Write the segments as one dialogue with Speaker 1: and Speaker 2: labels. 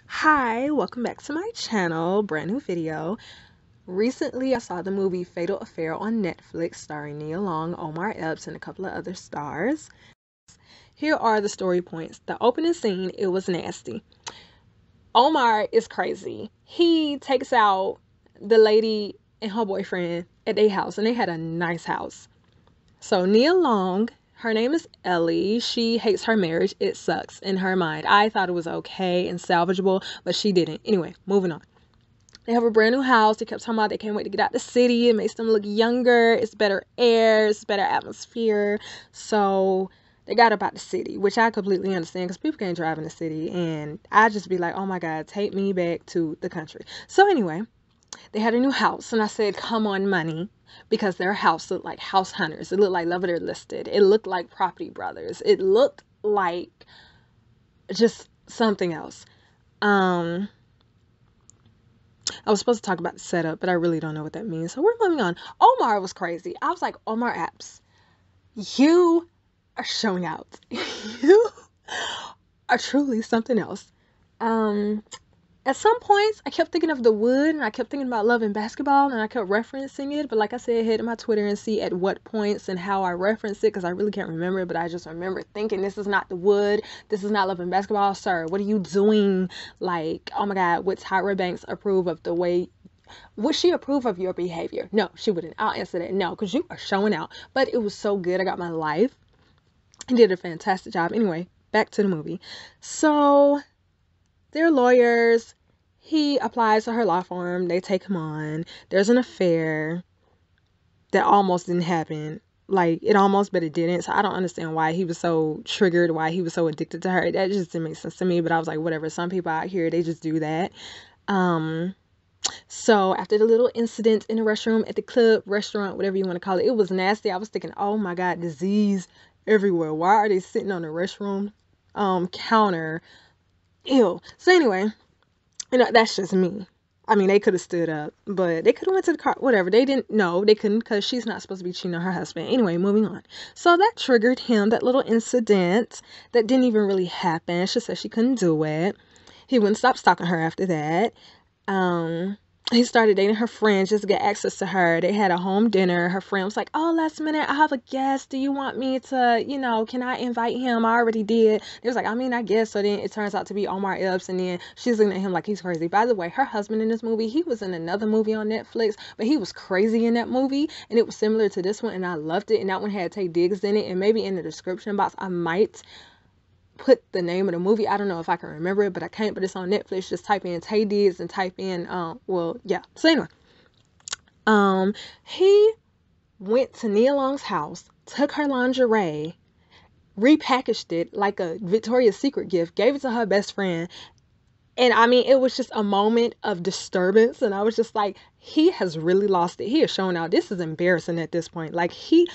Speaker 1: Hi, welcome back to my channel. Brand new video. Recently, I saw the movie Fatal Affair on Netflix starring Nia Long, Omar Epps, and a couple of other stars. Here are the story points. The opening scene, it was nasty. Omar is crazy. He takes out the lady and her boyfriend at their house, and they had a nice house. So Nia Long, her name is Ellie. She hates her marriage. It sucks in her mind. I thought it was okay and salvageable, but she didn't. Anyway, moving on. They have a brand new house. They kept talking about they can't wait to get out the city. It makes them look younger. It's better air. It's better atmosphere. So they got about the city, which I completely understand because people can't drive in the city. And I just be like, oh my God, take me back to the country. So anyway, they had a new house. And I said, come on, money. Because their house looked like House Hunters. It looked like Love It or Listed. It looked like Property Brothers. It looked like just something else. I was supposed to talk about the setup, but I really don't know what that means. So we're moving on. Omar was crazy. I was like, Omar Apps, you are showing out. You are truly something else. At some points, I kept thinking of The Wood, and I kept thinking about Love and Basketball, and I kept referencing it. But like I said, head to my Twitter and see at what points and how I reference it, because I really can't remember it. But I just remember thinking, this is not The Wood. This is not Love and Basketball. Sir, what are you doing? Like, oh my God, would Tyra Banks approve of the way... Would she approve of your behavior? No, she wouldn't. I'll answer that no, because you are showing out. But it was so good. I got my life and did a fantastic job. Anyway, back to the movie. So... they're lawyers. He applies to her law firm. They take him on. There's an affair that almost didn't happen. Like, it almost, but it didn't. So I don't understand why he was so triggered, why he was so addicted to her. That just didn't make sense to me. But I was like, whatever. Some people out here, they just do that. So after the little incident in the restroom, at the club, restaurant, whatever you want to call it, it was nasty. I was thinking, oh my God, disease everywhere. Why are they sitting on the restroom counter? Ew. So anyway, that's just me. I mean, they could have stood up, but they could have went to the car, whatever. They didn't. No, they couldn't, because she's not supposed to be cheating on her husband. Anyway, moving on. So that triggered him, that little incident that didn't even really happen. She said she couldn't do it. He wouldn't stop stalking her after that. He started dating her friend just to get access to her. They had a home dinner. Her friend was like, oh, last minute, I have a guest. Do you want me to, can I invite him? I already did. He was like, I mean, I guess. So then it turns out to be Omar Epps. And then she's looking at him like he's crazy. By the way, her husband in this movie, he was in another movie on Netflix, but he was crazy in that movie. And it was similar to this one. And I loved it. And that one had Tay Diggs in it. And maybe in the description box, I might put the name of the movie. I don't know if I can remember it, but I can't. But it's on Netflix. Just type in Tay Diggs and type in yeah. So anyway, he went to Nia Long's house, took her lingerie, repackaged it like a Victoria's Secret gift, gave it to her best friend. And I mean, it was just a moment of disturbance. And I was just like, he has really lost it. He is showing out. This is embarrassing at this point. Like, he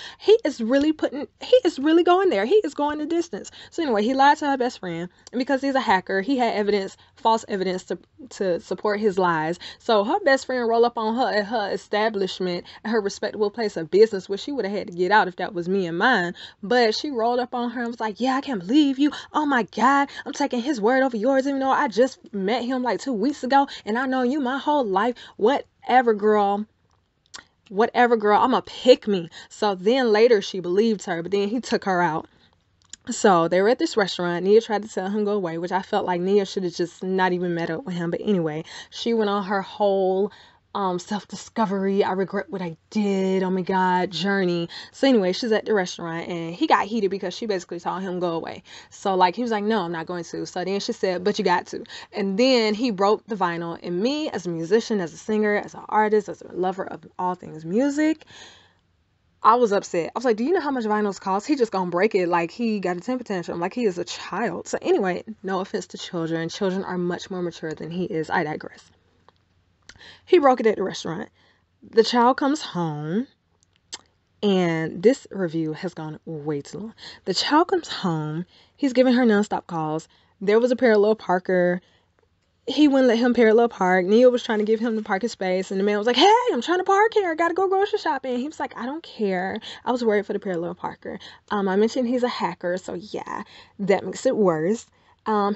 Speaker 1: is really going there. He is going the distance. So anyway, he lied to her best friend. And because he's a hacker, he had false evidence to support his lies. So her best friend rolled up on her at her establishment, at her respectable place of business, which she would have had to get out if that was me and mine. But she rolled up on her and was like, yeah, I can't believe you. Oh my God, I'm taking his word over yours, even though I just met him like 2 weeks ago and I know you my whole life. Whatever, girl, I'm a pick me. So then later she believed her, but then he took her out. So they were at this restaurant. Nia tried to tell him go away, which I felt like Nia should have just not even met up with him. But anyway, she went on her whole self-discovery, I regret what I did, oh my God, journey. So anyway, she's at the restaurant and he got heated because she basically told him go away. So like he was like, no, I'm not going to. So then she said, but you got to. And then he broke the vinyl. And me as a musician, as a singer, as an artist, as a lover of all things music, I was upset. I was like, do you know how much vinyls cost? He just gonna break it like he got a temper tantrum, like he is a child. So anyway, no offense to children. Children are much more mature than he is. I digress. He broke it at the restaurant. The child comes home, and this review has gone way too long. The child comes home. He's giving her nonstop calls. There was a parallel parker. He wouldn't let him parallel park. Nia was trying to give him the parking space, and the man was like, hey, I'm trying to park here. I gotta go grocery shopping. He was like, I don't care. I was worried for the parallel parker. I mentioned he's a hacker, so yeah, that makes it worse.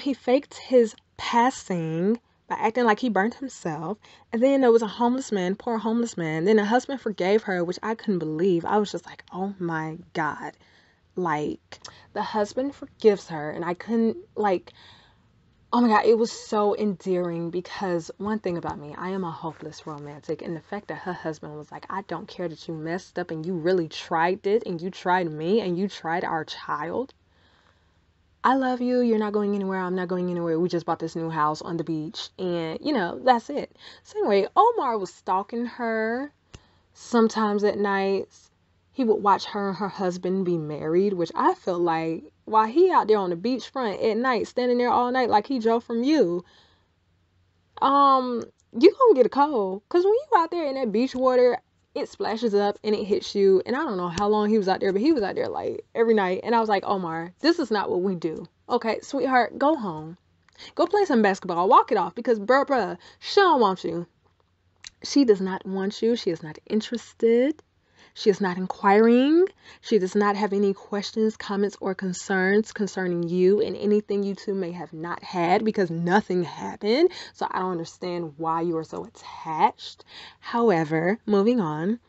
Speaker 1: He faked his passing by acting like he burned himself. And then there was a homeless man, poor homeless man. Then the husband forgave her, which I couldn't believe. I was just like, oh my God. Like, the husband forgives her, and I couldn't, like, oh my God, it was so endearing because one thing about me, I am a hopeless romantic. And the fact that her husband was like, I don't care that you messed up and you really tried it and you tried me and you tried our child. I love you. You're not going anywhere. I'm not going anywhere. We just bought this new house on the beach. And, that's it. So anyway, Omar was stalking her sometimes at nights. He would watch her and her husband be married, which I felt like while he out there on the beachfront at night, standing there all night like he Joe from you, you gonna get a cold. Cause when you out there in that beach water, it splashes up and it hits you. And I don't know how long he was out there, but he was out there like every night. And I was like, Omar, this is not what we do. Okay, sweetheart, go home. Go play some basketball. Walk it off because bruh, she don't want you. She does not want you. She is not interested. She is not inquiring. She does not have any questions, comments, or concerns concerning you and anything you two may have not had because nothing happened. So I don't understand why you are so attached. However, moving on,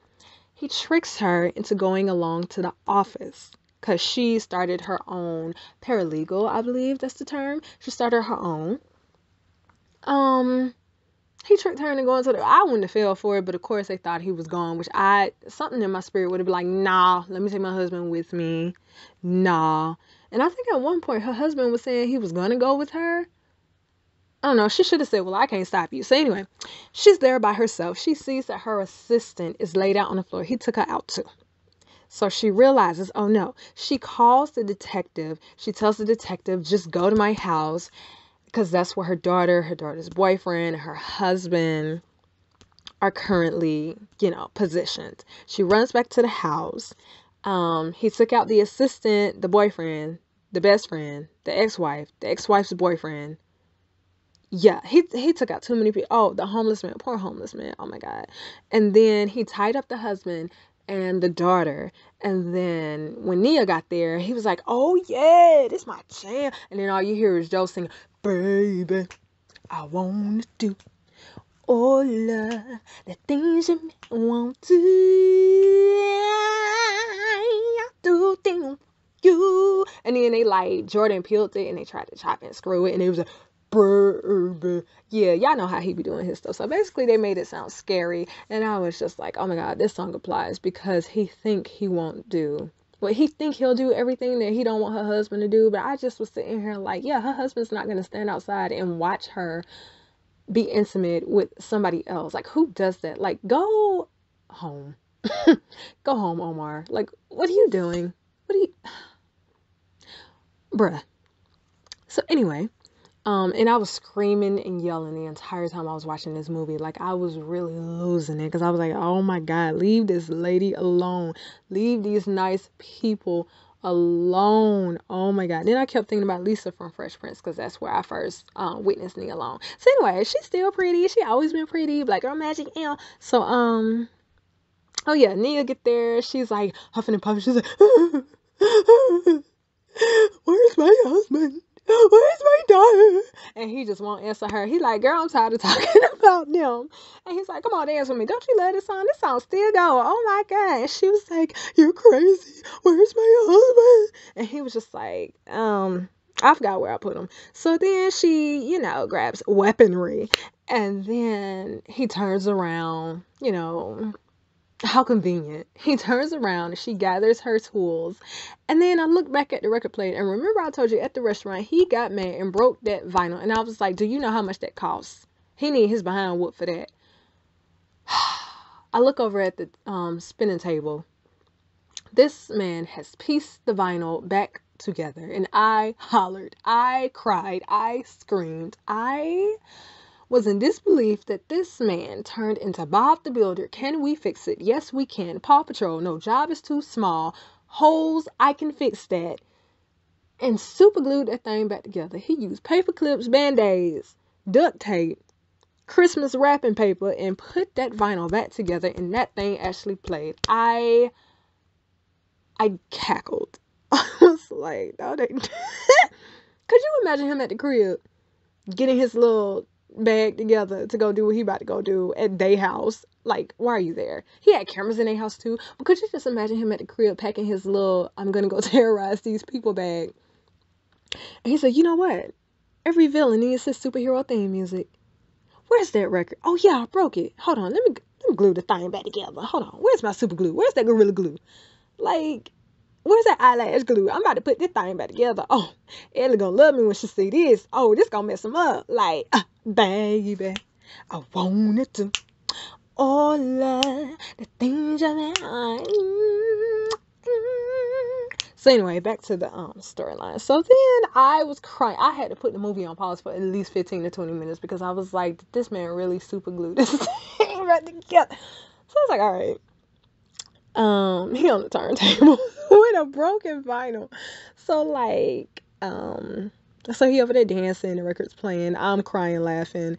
Speaker 1: he tricks her into going along to the office because she started her own paralegal, I believe that's the term. She started her own. He tricked her into going to I wouldn't have fell for it, but of course they thought he was gone, which something in my spirit would have been like, nah, let me take my husband with me. Nah. And I think at one point her husband was saying he was going to go with her. I don't know. She should have said, well, I can't stop you. So anyway, she's there by herself. She sees that her assistant is laid out on the floor. He took her out too. So she realizes, oh no. She calls the detective. She tells the detective, just go to my house. Because that's where her daughter's boyfriend, her husband are currently, positioned. She runs back to the house. He took out the assistant, the boyfriend, the best friend, the ex-wife's boyfriend. Yeah, he took out too many people. Oh, the homeless man, poor homeless man. Oh my God. And then he tied up the husband and the daughter. And then when Nia got there, he was like, oh yeah, this my jam. And then all you hear is Joe singing, baby, I wanna do all of the things you want to do things you. And then they like Jordan peeled it and they tried to chop and screw it and it was like, baby. Yeah, y'all know how he be doing his stuff. So basically they made it sound scary and I was just like, oh my God, this song applies because he think he won't do. Well, he think he'll do everything that he don't want her husband to do, but I just was sitting here like, yeah, her husband's not going to stand outside and watch her be intimate with somebody else. Like, who does that? Like, go home. Go home, Omar. Like, what are you doing? Bruh. So anyway, and I was screaming and yelling the entire time I was watching this movie. Like, I was really losing it because I was like, oh my God, leave this lady alone. Leave these nice people alone. Oh my God. Then I kept thinking about Lisa from Fresh Prince because that's where I first witnessed Nia Long. So anyway, she's still pretty. She always been pretty. Black girl magic. So, oh yeah, Nia get there. She's like huffing and puffing. She's like, where's my husband? Where's my daughter? And he just won't answer her. He like, girl, I'm tired of talking about them. And he's like, come on, dance with me. Don't you love this song? This song still going. Oh my God. And she was like, you're crazy. Where's my husband? And he was just like, I forgot where I put him. So then she, grabs weaponry. And then he turns around, how convenient. He turns around and she gathers her tools. And then I look back at the record player and remember I told you at the restaurant he got mad and broke that vinyl. And I was like, do you know how much that costs? He need his behind whooped for that. I look over at the spinning table. This man has pieced the vinyl back together. And I hollered. I cried. I screamed. I was in disbelief that this man turned into Bob the Builder. Can we fix it? Yes, we can. Paw Patrol. No, job is too small. Holes, I can fix that. And super glued that thing back together. He used paper clips, band-aids, duct tape, Christmas wrapping paper, and put that vinyl back together, and that thing actually played. I cackled. I was like, no, they... Could you imagine him at the crib? getting his little bag together to go do what he about to go do at their house. Like, why are you there? He had cameras in their house too. But could you just imagine him at the crib packing his little "I'm gonna go terrorize these people" bag? And he said, you know what? Every villain needs his superhero theme music. Where's that record? Oh yeah, I broke it. Hold on, let me glue the thing back together. Hold on, where's my super glue? Where's that gorilla glue? Like, where's that eyelash glue? I'm about to put this thing back together. Oh, Ellie gonna love me when she see this. Oh, this gonna mess him up. Like, baby, I wanted to all the things that So anyway, back to the storyline. So then I was crying. I had to put the movie on pause for at least 15 to 20 minutes because I was like, did this man really super glue this thing right together? So I was like, all right. He on the turntable with a broken vinyl. So like, so he over there dancing, the record's playing, I'm crying, laughing.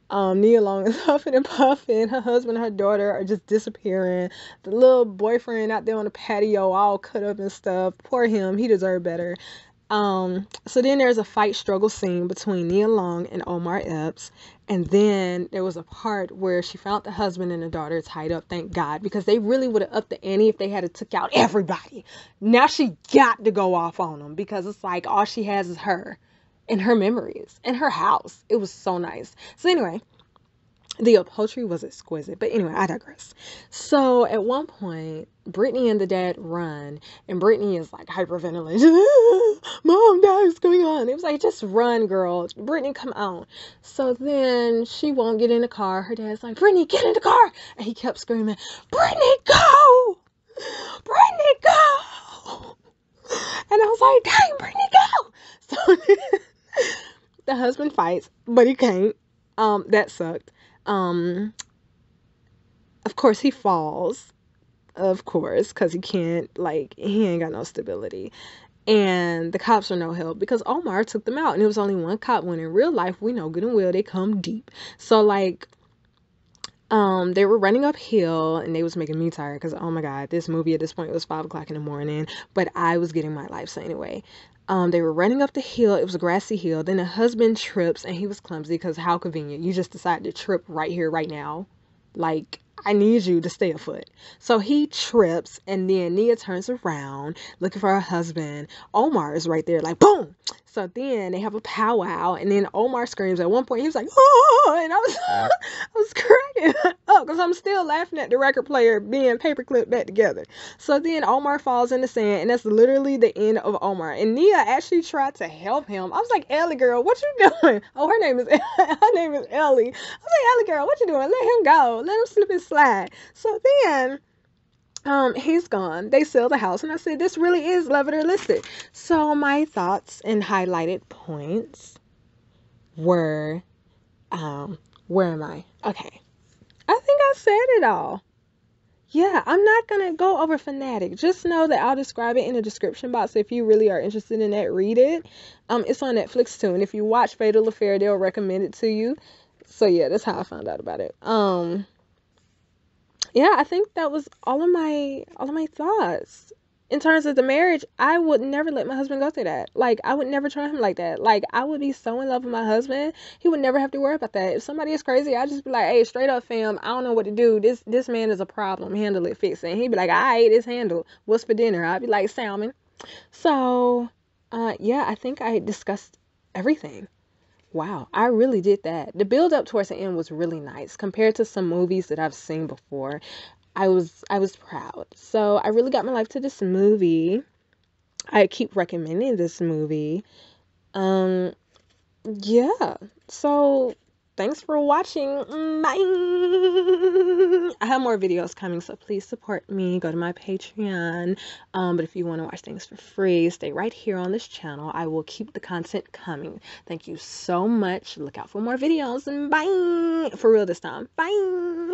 Speaker 1: Nia Long is huffing and puffing. Her husband and her daughter are just disappearing. The little boyfriend out there on the patio all cut up and stuff. Poor him. He deserved better. So then there's a fight struggle scene between Nia Long and Omar Epps. And then there was a part where she found the husband and the daughter tied up, thank God, because they really would have upped the ante if they had to took out everybody. Now she got to go off on them because it's like all she has is her and her memories and her house. It was so nice. So anyway, the upholstery was exquisite. But anyway, I digress. So at one point, Brittany and the dad run, and Brittany is like hyperventilating. Mom, Dad, what's going on? It was like, just run, girl. Brittany, come on. So then she won't get in the car. Her dad's like, Brittany, get in the car. And he kept screaming, Brittany, go! Brittany, go! And I was like, dang, Brittany, go! So the husband fights, but he can't. That sucked. Of course he falls, of course, because he can't, like, he ain't got no stability. And the cops are no help because Omar took them out, and it was only one cop, when in real life, we know good and well they come deep. So, like, they were running uphill, and they was making me tired because, oh my God, this movie at this point was 5 o'clock in the morning, but I was getting my life. So anyway, they were running up the hill. It was a grassy hill. Then the husband trips, and he was clumsy because how convenient. You just decided to trip right here, right now. Like, I need you to stay afoot. So he trips, and then Nia turns around looking for her husband. Omar is right there, like, boom. So then they have a powwow, and then Omar screams. At one point, he was like, oh, and I was cracking up because I'm still laughing at the record player being paperclipped back together. So then Omar falls in the sand, and that's literally the end of Omar. And Nia actually tried to help him. I was like, Ellie, girl, what you doing? Oh, her name is Ellie. I was like, Ellie, girl, what you doing? Let him go. Let him slip and slide. So then he's gone. They sell the house, and I said, this really is Love It or List It. So my thoughts and highlighted points were, where am I? Okay. I think I said it all. Yeah, I'm not going to go over Fanatic. Just know that I'll describe it in the description box. If you really are interested in that, read it. It's on Netflix too. And if you watch Fatal Affair, they'll recommend it to you. So yeah, that's how I found out about it. Yeah, I think that was all of my thoughts. In terms of the marriage, I would never let my husband go through that. Like, I would never try him like that. Like, I would be so in love with my husband, he would never have to worry about that. If somebody is crazy, I'd just be like, hey, straight up, fam, I don't know what to do. This man is a problem. Handle it, fix it. And he'd be like, all right, it's handled. What's for dinner? I'd be like, salmon. So, yeah, I think I discussed everything. Wow, I really did that. The build up towards the end was really nice compared to some movies that I've seen before. I was proud. So I really got my life to this movie. I keep recommending this movie. Yeah. So thanks for watching. Bye. I have more videos coming, so please support me. Go to my Patreon. But if you want to watch things for free, stay right here on this channel. I will keep the content coming. Thank you so much. Look out for more videos, and bye. For real this time. Bye.